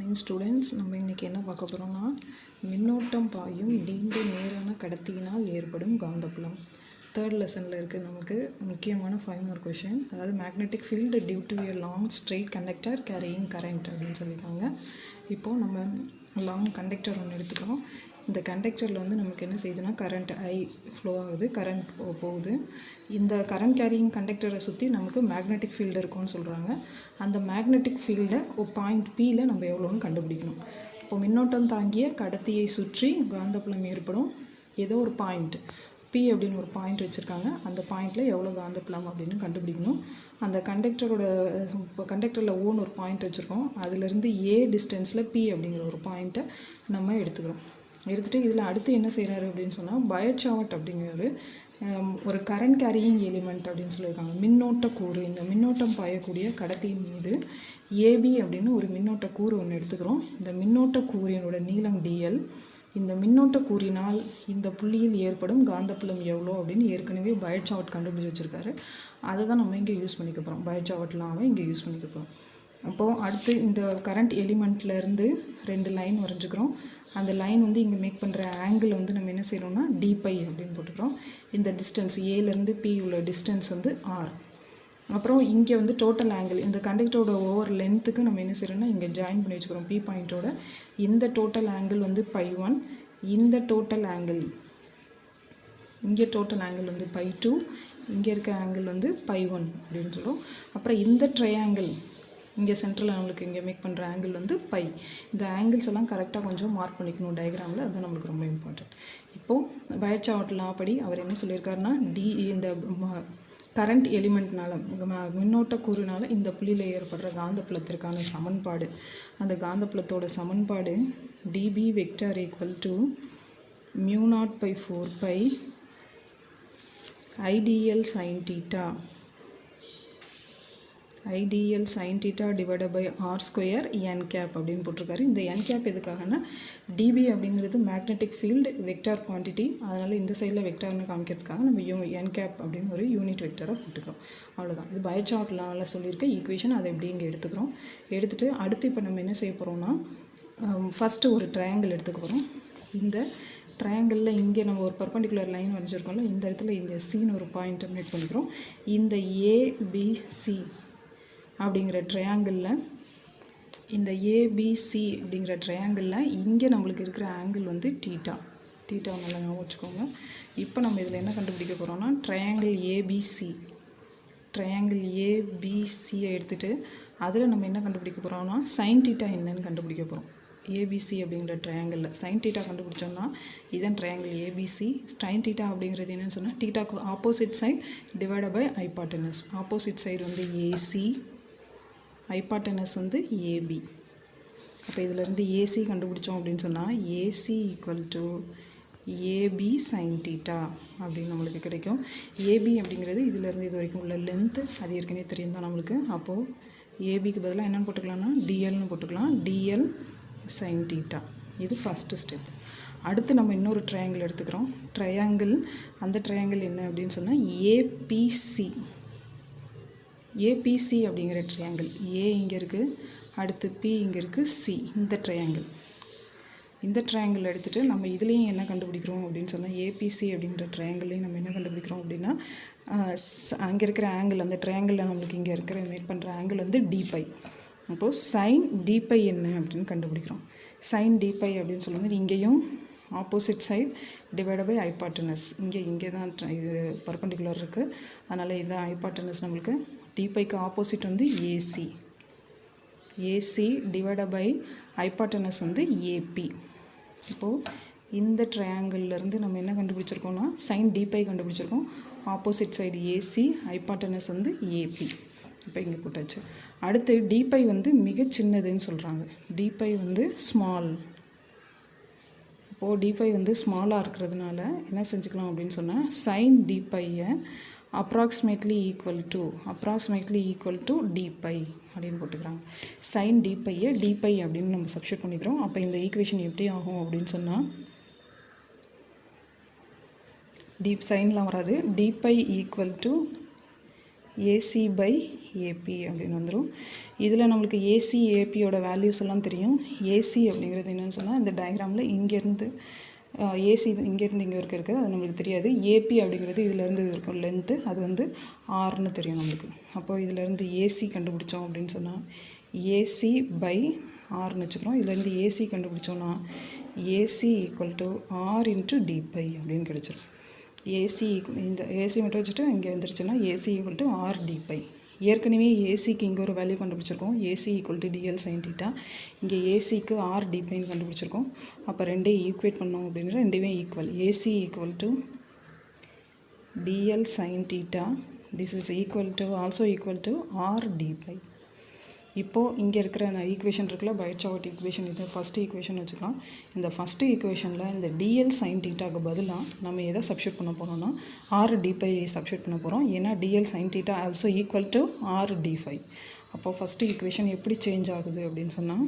Morning students, நம்ம இன்றைக்கி என்ன பார்க்க போகிறோம்னா மின்னோட்டம் பாயும் நீண்ட நேரான கடத்தியினால் ஏற்படும் காந்தப்புலம். தேர்ட் லெசனில் இருக்குது நமக்கு முக்கியமான 5 more கொஷின். அதாவது magnetic field due to a long straight conductor carrying current அப்படின்னு சொல்லியிருக்காங்க. இப்போது நம்ம லாங் கண்டக்டர் ஒன்று எடுத்துக்கிறோம். இந்த கண்டக்டரில் வந்து நமக்கு என்ன செய்யுதுன்னா கரண்ட் ஐ ஃப்ளோ ஆகுது, கரண்ட் போகுது. இந்த கரண்ட் கேரியிங் கண்டக்டரை சுற்றி நமக்கு மேக்னெட்டிக் ஃபீல்டு இருக்கும்னு சொல்கிறாங்க. அந்த மேக்னெட்டிக் ஃபீல்டை பாயிண்ட் பியில் நம்ம எவ்வளோன்னு கண்டுபிடிக்கணும். இப்போ மின்னோட்டம் தாங்கிய கடத்தியை சுற்றி காந்தப்புலம் ஏற்படும் ஏதோ ஒரு பாயிண்ட் பி அப்படின்னு ஒரு பாயிண்ட் வச்சுருக்காங்க. அந்த பாயிண்டில் எவ்வளோ காந்தப்புலம் அப்படின்னு கண்டுபிடிக்கணும். அந்த கண்டக்டரில் ஓன்னு ஒரு பாயிண்ட் வச்சுருக்கோம். அதுலேருந்து ஏ டிஸ்டன்ஸில் பி அப்படிங்கிற ஒரு பாயிண்ட்டை நம்ம எடுத்துக்கிறோம். எடுத்துகிட்டு இதில் அடுத்து என்ன செய்கிறாரு அப்படின்னு சொன்னால் பயோட் அப்படிங்கிற ஒரு கரண்ட் கேரியிங் எலிமெண்ட் அப்படின்னு சொல்லியிருக்காங்க. மின்னோட்ட கூறு, இந்த மின்னோட்டம் பாயக்கூடிய கடத்தியின் மீது ஏபி அப்படின்னு ஒரு மின்னோட்ட கூறு ஒன்று எடுத்துக்கிறோம். இந்த மின்னோட்ட கூறினோட நீளம் டிஎல். இந்த மின்னோட்ட கூறினால் இந்த புள்ளியில் ஏற்படும் காந்தப்புலம் எவ்வளோ அப்படின்னு ஏற்கனவே பயோட் கண்டுபிடிச்சி வச்சுருக்காரு. அதை தான் நம்ம இங்கே யூஸ் பண்ணிக்க போகிறோம். பயோட்லாவை இங்கே யூஸ் பண்ணிக்க போகிறோம். அப்போது அடுத்து இந்த கரண்ட் எலிமெண்ட்லேருந்து 2 லைன் வரைஞ்சிக்கிறோம். அந்த லைன் வந்து இங்கே மேக் பண்ணுற ஆங்கிள் வந்து நம்ம என்ன செய்கிறோம்னா டிபை அப்படின்னு போட்டுக்கிறோம். இந்த டிஸ்டன்ஸ் ஏலேருந்து பி உள்ள டிஸ்டன்ஸ் வந்து ஆர். அப்புறம் இங்கே வந்து டோட்டல் ஆங்கிள், இந்த கண்டக்டரோட ஓவர் லென்த்துக்கு நம்ம என்ன செய்கிறோம்னா இங்கே ஜாயின் பண்ணி வச்சுக்கிறோம் பி பாயிண்ட்டோட. இந்த டோட்டல் ஆங்கிள் வந்து π1, இந்த டோட்டல் ஆங்கிள் இங்கே டோட்டல் ஆங்கிள் வந்து π2, இங்கே இருக்க ஆங்கிள் வந்து π1 அப்படின்னு சொல்கிறோம். அப்புறம் இந்த ட்ரையாங்கிள் இங்கே சென்ட்ரலில் நம்மளுக்கு இங்கே மேக் பண்ணுற ஆங்கிள் வந்து பை. இந்த ஆங்கிள்ஸ் எல்லாம் கரெக்டாக கொஞ்சம் மார்க் பண்ணிக்கணும் டயக்ராமில். அதுதான் நம்மளுக்கு ரொம்ப இம்பார்ட்டன்ட். இப்போது பயோட் லா படி அவர் என்ன சொல்லியிருக்காருன்னா இந்த கரண்ட் எலிமெண்ட்னால மின்னோட்ட கூறுனால இந்த புள்ளியில் ஏற்படுற காந்தப்புலத்திற்கான சமன்பாடு, அந்த காந்தப்புலத்தோட சமன்பாடு d B vector equal to μ0/4π I d L sine theta I d L sine theta divided by r square n cap அப்படின்னு போட்டிருக்காரு. இந்த என் கேப் எதுக்காகனா டிபி அப்படிங்கிறது மேக்னெட்டிக் ஃபீல்டு வெக்டார் குவான்டிட்டி. அதனால் இந்த சைடில் வெக்டார்னு காமிக்கிறதுக்காக நம்ம என் கேப் அப்படின்னு ஒரு யூனிட் வெக்டரை போட்டுக்கிறோம். அவ்வளோதான். இது பயோட் லாவில் சொல்லியிருக்க ஈக்குவேஷன். அதை எப்படி இங்கே எடுத்துக்கிறோம். எடுத்துகிட்டு அடுத்து இப்போ நம்ம என்ன செய்ய போகிறோம்னா ஃபஸ்ட்டு ஒரு ட்ரையாங்கிள் எடுத்துக்க போகிறோம். இந்த ட்ரையாங்கிளில் இங்கே நம்ம ஒரு பர்பண்டிகுலர் லைன் வரைஞ்சிருக்கோம்ல, இந்த இடத்துல இங்கே சின்னு ஒரு பாயிண்ட்டை மேக் பண்ணிக்கிறோம். இந்த ஏபிசி அப்படிங்கிற ட்ரையாங்கிளில், இந்த ஏபிசி அப்படிங்கிற ட்ரையாங்கிளில் இங்கே நம்மளுக்கு இருக்கிற ஆங்கிள் வந்து டீட்டா நல்லா ஞாபகம் வச்சுக்கோங்க. இப்போ நம்ம இதில் என்ன கண்டுபிடிக்க போகிறோம்னா ட்ரையாங்கிள் ஏபிசியை எடுத்துகிட்டு அதில் நம்ம என்ன கண்டுபிடிக்க போகிறோம்னா சைன் தீட்டா என்னன்னு கண்டுபிடிக்க போகிறோம். ஏபிசி அப்படிங்கிற ட்ரையாங்கிளில் சைன் தீட்டா கண்டுபிடிச்சோம்னா இதன் ட்ரையாங்கிள் ஏபிசி. சைன் தீட்டா அப்படிங்கிறது என்னென்னு சொன்னால் தீட்டாக்கு opposite side divided by hypotenuse. Opposite side வந்து ஏசி, ஹைபாட்டனஸ் வந்து ஏபி. அப்போ இதிலேருந்து ஏசி கண்டுபிடிச்சோம் அப்படின்னு சொன்னால் A C equal to A B sine theta அப்படின்னு நம்மளுக்கு கிடைக்கும். ஏபி அப்படிங்கிறது இதிலேருந்து இது வரைக்கும் உள்ள லென்த்து, அது ஏற்கனவே தெரியும் தான் நம்மளுக்கு. அப்போது ஏபிக்கு பதிலாக என்னென்னு போட்டுக்கலாம்னா டிஎல்னு போட்டுக்கலாம். DL sine theta. இது ஃபஸ்ட்டு ஸ்டெப். அடுத்து நம்ம இன்னொரு ட்ரையாங்கிள் எடுத்துக்கிறோம். அந்த ட்ரையாங்கிள் என்ன அப்படின்னு சொன்னால் ஏபிசி அப்படிங்கிற ட்ரையாங்கிள். ஏ இங்கே இருக்குது, அடுத்து பி இங்கே இருக்குது, சி. இந்த ட்ரையாங்கிள் எடுத்துகிட்டு நம்ம இதுலேயும் என்ன கண்டுபிடிக்கிறோம் அப்படின்னு சொன்னால் ஏபிசி அப்படிங்கிற ட்ரையாங்கிளையும் நம்ம என்ன கண்டுபிடிக்கிறோம் அப்படின்னா அங்கே இருக்கிற ஆங்கிள், அந்த ட்ரையாங்கிளில் நம்மளுக்கு இங்கே இருக்கிற மேக் பண்ணுற ஆங்கிள் வந்து டிபை. அப்போது சைன் டிபை என்ன அப்படின்னு கண்டுபிடிக்கிறோம். சைன் டிபை அப்படின்னு சொல்லும்போது இங்கேயும் opposite side divide by hypotenuse. இங்கே தான் இது பர்பண்டிகுலர் இருக்குது, அதனால் இதுதான் ஹைபாட்டனஸ். நம்மளுக்கு டிபைக்கு ஆப்போசிட் வந்து ஏசி டிவைட் பை ஹைபாட்டனஸ் வந்து ஏபி. இப்போது இந்த ட்ரையாங்கிள்லேருந்து நம்ம என்ன கண்டுபிடிச்சிருக்கோம்னா சைன் டிபை கண்டுபிடிச்சிருக்கோம். ஆப்போசிட் சைடு ஏசி, ஹைபாட்டனஸ் வந்து ஏபி. இப்போ இங்கே போட்டாச்சு. அடுத்து டிபை வந்து மிக சின்னதுன்னு சொல்கிறாங்க. டிபை வந்து ஸ்மால். இப்போது டிபை வந்து ஸ்மாலாக இருக்கிறதுனால என்ன செஞ்சுக்கலாம் அப்படின்னு சொன்னால் சைன் டிபையை அப்ராக்சிமேட்லி ஈக்குவல் டு டிபை அப்படின்னு போட்டுக்கிறாங்க. சைன் டிபையை டிபை அப்படின்னு நம்ம சப்ஸ்டியூட் பண்ணிக்கிறோம். அப்போ இந்த ஈக்குவேஷன் எப்படி ஆகும் அப்படின்னு சொன்னால் சைன்லாம் வராது. D phi equal to A C by A B அப்படின்னு வந்துடும். இதில் நம்மளுக்கு ஏசி ஏபியோட வேல்யூஸ் எல்லாம் தெரியும். ஏசி அப்படிங்கிறது என்னென்னு சொன்னால் இந்த டயக்ராமில் இங்கேருந்து ஏசி இங்கேருந்து இங்கே வரைக்கும் இருக்குது, அது நம்மளுக்கு தெரியாது. ஏபி அப்படிங்கிறது இதிலேருந்து இருக்கும் லென்த்து, அது வந்து ஆர்னு தெரியும் நம்மளுக்கு. அப்போது இதிலேருந்து ஏசி கண்டுபிடிச்சோம் அப்படின்னு சொன்னால் ஏசி பை ஆர்னு வச்சுக்கிறோம். இதுலேருந்து ஏசி கண்டுபிடிச்சோன்னா A C equal to r into d phi அப்படின்னு கிடச்சிரும். ஏசி இந்த ஏசி மட்டும் வச்சுட்டு இங்கே வந்துருச்சுன்னா A C equal to R D phi. ஏற்கனவே ஏசிக்கு இங்கே ஒரு வேல்யூ கண்டுபிடிச்சிருக்கோம், A C equal to TL sine theta. இங்கே ஏசிக்கு ஆர் டி பைன்னு கண்டுபிடிச்சிருக்கோம். அப்போ ரெண்டையும் ஈக்குவேட் பண்ணோம் அப்படின்னா ரெண்டுமே equal. AC equal to TL sine theta, this is equal to also equal to R D phi. இப்போது இங்கே இருக்கிற ஈக்குவேஷன் இருக்குல்ல, பைட்-சாவர்ட் ஈக்குவேஷன், இது ஃபஸ்ட்டு ஈக்குவேஷன் வச்சுக்கலாம். இந்த ஃபஸ்ட்டு ஈக்குவேஷனில் இந்த டிஎல் சைன் தீட்டாக்கு பதிலாக நம்ம எதை சப்ஸ்டியூட் பண்ண போகிறோம்னா ஆர் டி பை சப்ஸ்டியூட் பண்ண போகிறோம். ஏன்னா DL sine theta also equal to R D phi. அப்போது ஃபஸ்ட்டு ஈக்குவேஷன் எப்படி சேஞ்ச் ஆகுது அப்படின்னு சொன்னால்,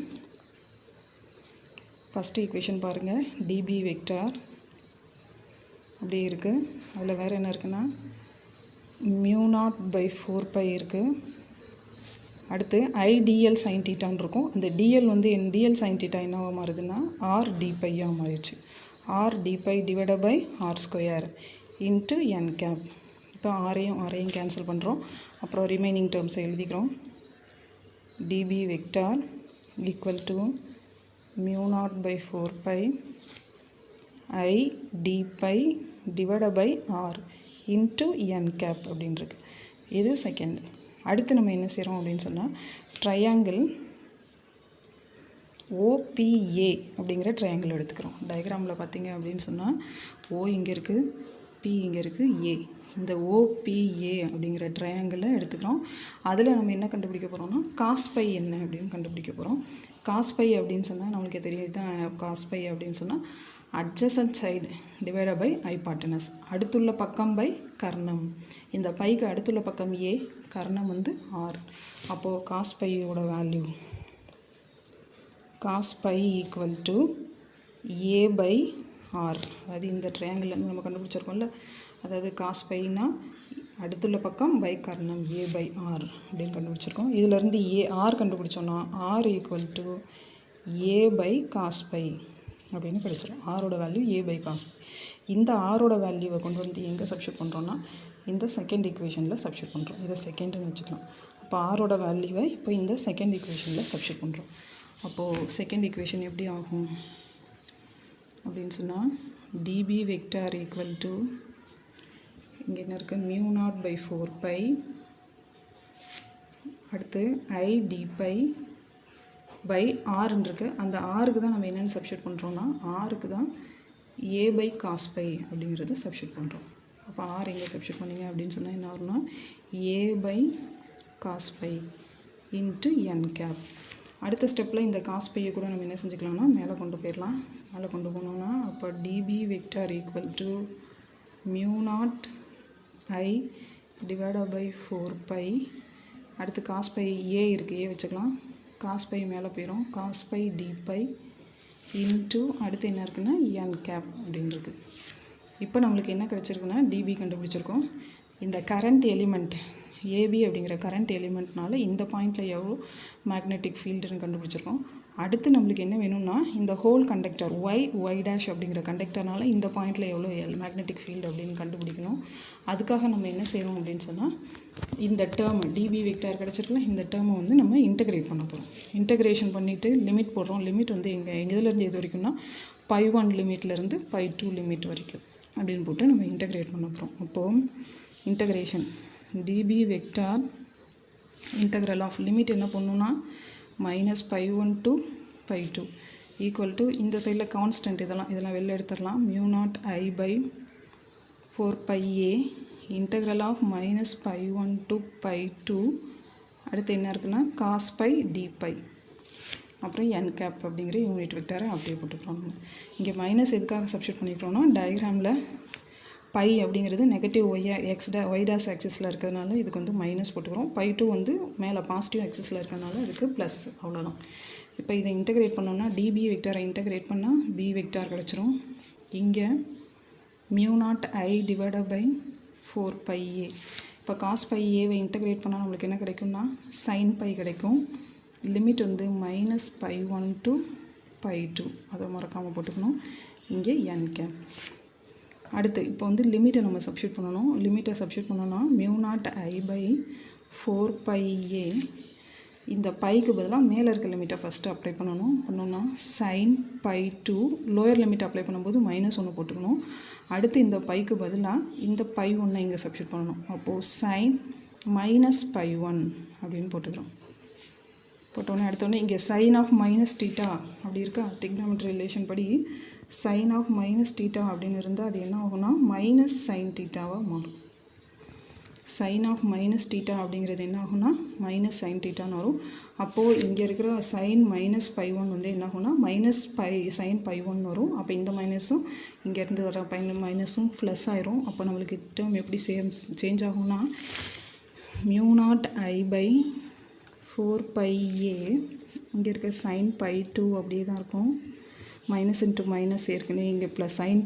ஃபஸ்ட்டு ஈக்குவேஷன் பாருங்கள், டிபி வெக்டார் அப்படியே இருக்குது. அதில் வேறு என்ன இருக்குன்னா μ0/4π இருக்குது. அடுத்து ஐடிஎல் சைன் தீட்டான்னு இருக்கும். அந்த டிஎல் வந்து டிஎல் சைன் தீட்டா என்னவா மாறுதுன்னா ஆர் டி பையாக மாறிடுச்சு. R D phi divide by r square into n cap. இப்போ ஆரையும் கேன்சல் பண்ணுறோம். அப்புறம் ரிமைனிங் டேர்ம்ஸை எழுதிக்கிறோம். D B vector equal to μ0/4π I d phi divide by r into n cap அப்படின்றது. இது செகண்ட். அடுத்து நம்ம என்ன செய்கிறோம் அப்படின்னு சொன்னால் ட்ரையாங்கிள் ஓபிஏ அப்படிங்கிற ட்ரையாங்கிள் எடுத்துக்கிறோம். டயக்ராமில் பார்த்தீங்க அப்படின்னு சொன்னால் ஓ இங்கே இருக்குது, பி இங்கே இருக்குது, ஏ. இந்த ஓபிஏ அப்படிங்கிற ட்ரையாங்கிளை எடுத்துக்கிறோம். அதில் நம்ம என்ன கண்டுபிடிக்க போகிறோம்னா காஸ்பை என்ன அப்படின்னு கண்டுபிடிக்க போகிறோம். காஸ்பை அப்படின்னு சொன்னால் நம்மளுக்கு தெரியும், இதுதான் காஸ்பை அப்படின்னு சொன்னால் adjacent side divide by hypotenuse, அடுத்துள்ள பக்கம் பை கர்ணம். இந்த பைக்கு அடுத்துள்ள பக்கம் ஏ, கர்ணம் வந்து ஆர். அப்போது காஸ் பையோட value cos phi equal to a by r. அதாவது இந்த ட்ரையாங்கிள்லேருந்து நம்ம கண்டுபிடிச்சிருக்கோம்ல, அதாவது காஸ் பைனா அடுத்துள்ள பக்கம் பை கர்ணம் ஏ பை ஆர் அப்படின்னு கண்டுபிடிச்சிருக்கோம். இதிலேருந்து ஆர் கண்டுபிடிச்சோன்னா r equal to a by cos phi அப்படின்னு கிடச்சிரும். ஆரோட வேல்யூ ஏ பை காஸ். இந்த ஆரோட வேல்யூவை கொண்டு வந்து எங்கே சப்ஸ்டியூட் பண்ணுறோன்னா இந்த செகண்ட் ஈக்குவேஷனில் சப்ஸ்டியூட் பண்ணுறோம். இதை செகண்டுன்னு வச்சுக்கலாம். அப்போ ஆரோட வேல்யூவை இப்போ இந்த செகண்ட் ஈக்குவேஷனில் சப்ஸ்டியூட் பண்ணுறோம். அப்போது செகண்ட் ஈக்குவேஷன் எப்படி ஆகும் அப்படின்னு சொன்னால் டிபி வெக்டார் ஈக்குவல் டு இங்கே என்ன இருக்குது μ0/4π, அடுத்து ஐ டி பை பை ஆர்ன்னு இருக்குது. அந்த ஆருக்கு தான் நம்ம என்னென்னு சப்ஸ்டியூட் பண்ணுறோன்னா ஆருக்கு தான் ஏ பை காஸ் பை அப்படிங்கிறது சப்ஸ்டியூட் பண்ணுறோம். அப்போ ஆர் எங்கே சப்ஸ்டியூட் பண்ணிங்க அப்படின்னு சொன்னால் என்ன ஆகும்னா a by cos phi into n cap. அடுத்த ஸ்டெப்பில் இந்த காஸ் பையை கூட நம்ம என்ன செஞ்சுக்கலாம்னா மேலே கொண்டு போயிடலாம். மேலே கொண்டு போனோம்னா அப்போ d B vector equal to μ0 I divide by 4π. அடுத்து காஸ் பை ஏ இருக்குது, ஏ வச்சுக்கலாம். காஸ் பை மேலே போயிடும், cos phi D phi into அடுத்து என்ன இருக்குன்னா என் கேப் அப்படின்னு இருக்குது. இப்போ நம்மளுக்கு என்ன கிடச்சிருக்குன்னா டிபி கண்டுபிடிச்சிருக்கோம். இந்த கரண்ட் எலிமெண்ட் ஏபி அப்படிங்கிற கரண்ட் எலிமெண்ட்னால இந்த பாயிண்டில் எவ்வளோ மேக்னெட்டிக் ஃபீல்டுன்னு கண்டுபிடிச்சிருக்கோம். அடுத்து நம்மளுக்கு என்ன வேணும்னா இந்த ஹோல் கண்டக்டர் ஒய் டேஷ் அப்படிங்கிற கண்டக்டர்னால இந்த பாயிண்டில் எவ்வளோ மேக்னெட்டிக் ஃபீல்டு அப்படின்னு கண்டுபிடிக்கணும். அதுக்காக நம்ம என்ன செய்யணும் அப்படின்னு சொன்னால் இந்த டேர்ம் டிபி வெக்டார் கிடச்சிருக்குல, இந்த டேர்மை வந்து நம்ம இன்டகிரேட் பண்ண போகிறோம். இன்டகிரேஷன் பண்ணிவிட்டு லிமிட் போடுறோம். லிமிட் வந்து எதுலேருந்து எது வரைக்கும்னா π1 லிமிட்லேருந்து π2 லிமிட் வரைக்கும் அப்படின்னு போட்டு நம்ம இன்டகிரேட் பண்ண போகிறோம். அப்போது இன்டகிரேஷன் டிபி வெக்டார் இன்டகிரல் ஆஃப் லிமிட் என்ன பண்ணணும்னா -π1 to π2 ஈக்குவல் டு இந்த சைடில் கான்ஸ்டன்ட் இதெல்லாம் வெளில எடுத்துடலாம். μ0I/4πa integral of -π1 to π2. அடுத்து என்ன இருக்குன்னா காஸ் பை டி பை, அப்புறம் என் கேப் அப்படிங்கிற யூனிட் வெக்டாரை அப்படியே போட்டுக்கிறோம். நம்ம இங்கே மைனஸ் எதுக்காக சப்ஸ்டியூட் பண்ணிக்கிறோன்னா டயக்ராமில் பை அப்படிங்கிறது நெகட்டிவ் ஒய் டேஸ் ஆக்சிஸில் இருக்கிறதுனால இதுக்கு வந்து மைனஸ் போட்டுக்கிறோம். π2 வந்து மேலே பாசிட்டிவ் ஆக்சிஸில் இருக்கிறதுனால இதுக்கு ப்ளஸ், அவ்வளோதான். இப்போ இதை இன்டகிரேட் பண்ணோன்னா டிபி வெக்டாரை இன்டகிரேட் பண்ணால் பி வெக்டார் கிடச்சிரும். இங்கே μ0I டிவைட் பை 4πa இப்போ காஸ் பை ஏவை இன்டகிரேட் பண்ணால் நம்மளுக்கு என்ன கிடைக்கும்னா சைன் பை கிடைக்கும். லிமிட் வந்து -π1 to π2, அதை மறக்காமல் போட்டுக்கணும். இங்கே n கேப். அடுத்து இப்போ வந்து லிமிட்டை நம்ம சப்ஸ்டியூட் பண்ணணும். லிமிட்டை சப்ஸ்டியூட் பண்ணோன்னா μ0I/4πa, இந்த பைக்கு பதிலாக மேலே இருக்க லிமிட்டை ஃபஸ்ட்டு அப்ளை பண்ணோன்னா sin π2, லோயர் லிமிட் அப்ளை பண்ணும்போது -1 போட்டுக்கணும். அடுத்து இந்த பைக்கு பதிலாக இந்த π1 இங்கே சப்ஸ்டியூட் பண்ணணும். அப்போது sin -π1 அப்படின்னு போட்டுக்கிறோம். போட்டோன்னே அடுத்தோடனே இங்கே sin of -θ அப்படி இருக்கா, டிக்னாமெட்ரி ரிலேஷன் படி sin of -θ அப்படின்னு இருந்தால் அது என்ன ஆகும்னா -sin θவாக மாறும். sin of -θ அப்படிங்கிறது என்ன ஆகும்னா -sin θன்னு வரும். அப்போது இங்கே இருக்கிற sin -π1 வந்து என்ன ஆகும்னா sin π1 வரும். அப்போ இந்த மைனஸும் இங்கேருந்து வர மைனஸும் ப்ளஸ் ஆயிரும். அப்போ நம்மளுக்கு டேர்ம் எப்படி சேஞ்ச் ஆகும்னா μ0I/4πa, இங்கே இருக்க sin π2 அப்படியே தான் இருக்கும். மைனஸ் இன்ட்டு மைனஸ் ஏற்கனவே இங்கே ப்ளஸ் சைன்,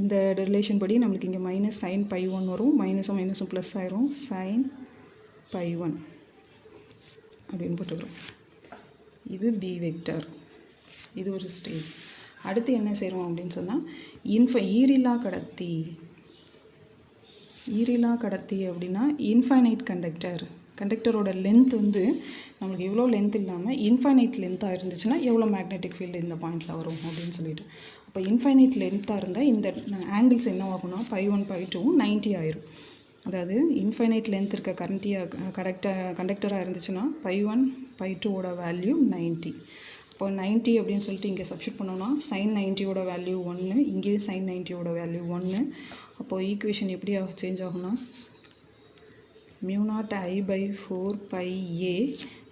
இந்த ரிலேஷன் படி நம்மளுக்கு இங்கே -sin π1 வரும். மைனஸும் ப்ளஸ் ஆயிரும். sin π1 அப்படின்னு போட்டுக்கிறோம். இது பி வெக்டர். இது ஒரு ஸ்டேஜ். அடுத்து என்ன செய்கிறோம் அப்படின்னு சொன்னால் ஈரில்லா கடத்தி அப்படின்னா இன்ஃபைனைட் கண்டக்டரோட லென்த் வந்து நம்மளுக்கு எவ்வளோ லென்த் இல்லாமல் இன்ஃபைனைட் லென்த்தாக இருந்துச்சுன்னா எவ்வளோ மேக்னெட்டிக் ஃபீல்டு இந்த பாயிண்டில் வரும் அப்படின்னு சொல்லிட்டு. அப்போ இன்ஃபைனைட் லென்த்தாக இருந்தால் இந்த ஆங்கிள்ஸ் என்ன ஆகும்னா π1 π2 90 ஆயிரும். அதாவது இன்ஃபைனைட் லென்த் இருக்க கண்டக்டராக இருந்துச்சுன்னா π1 π2ஓட வேல்யூ 90. இப்போ 90 அப்படின்னு சொல்லிட்டு இங்கே சப்ஸ்டியூட் பண்ணோன்னா sin 90ஓட வேல்யூ 1, இங்கேயும் sin 90ஓட வேல்யூ 1. அப்போது ஈக்குவேஷன் எப்படி சேஞ்ச் ஆகும்னா μ0I/4πa,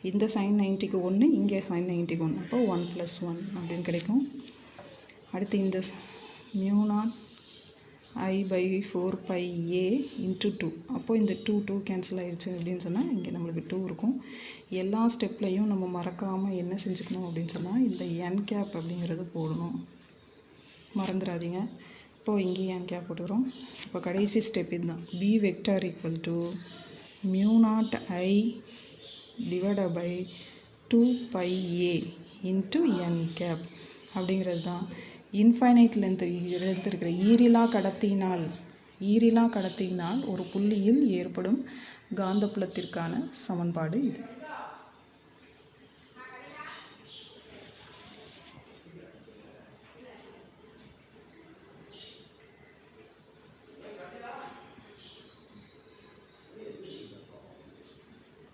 இந்த sin 90க்கு 1, இங்கே sin 90க்கு 1, அப்போ 1 + 1 அப்படின்னு கிடைக்கும். அடுத்து இந்த μ0I/4πa × 2, அப்போது இந்த 2 கேன்சல் ஆயிடுச்சு அப்படின்னு சொன்னால் இங்கே நம்மளுக்கு 2 இருக்கும். எல்லா ஸ்டெப்லையும் நம்ம மறக்காமல் என்ன செஞ்சுக்கணும் அப்படின்னு சொன்னால் இந்த n கேப் அப்படிங்கிறது போடணும், மறந்துடாதீங்க. இப்போது இங்கேயும் n கேப் போட்டுக்கிறோம். இப்போ கடைசி ஸ்டெப் இதுதான். b vector = μ0I/2πa × n gap அப்படிங்கிறது தான் இன்ஃபைனைட் லென்த் இருக்கிற ஈரிலா கடத்தியினால் ஒரு புள்ளியில் ஏற்படும் காந்தப்புலத்திற்கான சமன்பாடு இது.